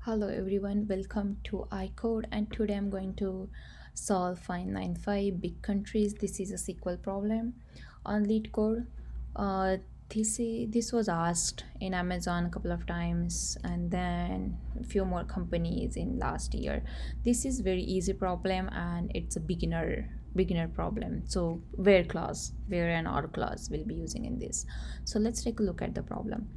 Hello everyone, welcome to iCode, and today I'm going to solve find big countries. This is a SQL problem on leetcode. Uh, this was asked in Amazon a couple of times and then a few more companies in last year. This is very easy problem and it's a beginner problem. So where and or clause will be using in this. So let's take a look at the problem.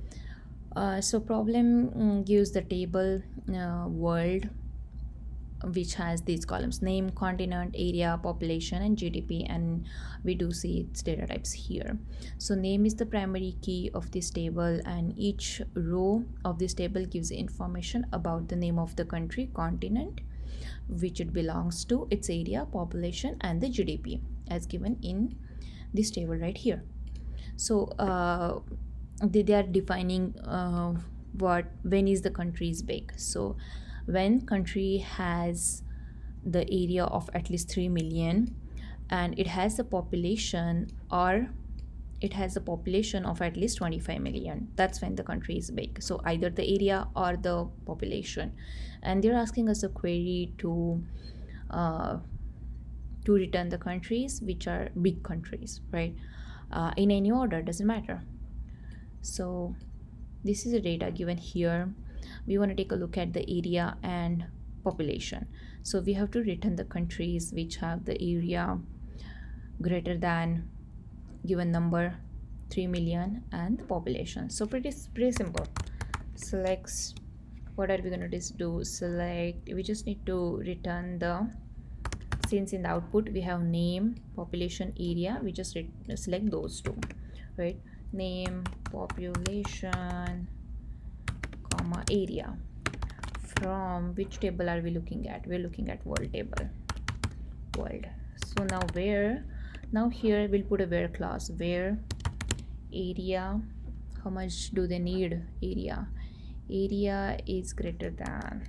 So problem gives the table world, which has these columns: name, continent, area, population, and GDP, and we do see its data types here. So name is the primary key of this table, and each row of this table gives information about the name of the country, continent, which it belongs to, its area, population, and the GDP as given in this table right here. So they are defining what when is the country is big. So when country has the area of at least 3 million and it has a population, or it has a population of at least 25 million, that's when the country is big. So either the area or the population, and they're asking us a query uh, to return the countries which are big countries, right? In any order, doesn't matter. So this is the data given here. We want to take a look at the area and population. So we have to return the countries which have the area greater than given number 3 million and the population. So pretty simple. Select, what are we going to do? Select, we just need to return the, since in the output we have name, population, area, we just select those two, right? Name, population, comma, area. From which table are we looking at? We're looking at world table. World. So now here we'll put a where clause. Where area, how much do they need? Area is greater than,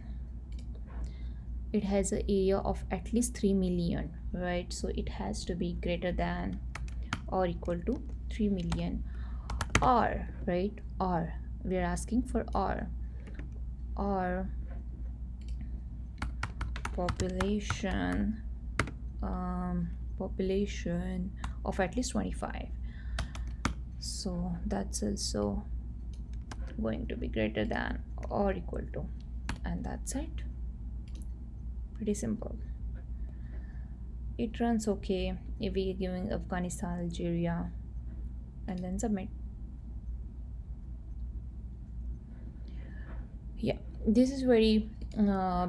it has an area of at least 3 million, right? So it has to be greater than or equal to 3 million. Or, right, or we're asking for or population, population of at least 25. So that's also going to be greater than or equal to, and that's it. Pretty simple. It runs okay if we are giving Afghanistan, Algeria, and then submit. Yeah, this is very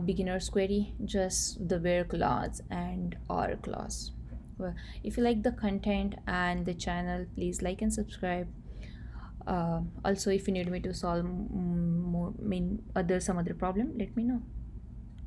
beginner's query, just the where clause and or clause. Well, if you like the content and the channel, please like and subscribe. Also, if you need me to solve more some other problem, let me know.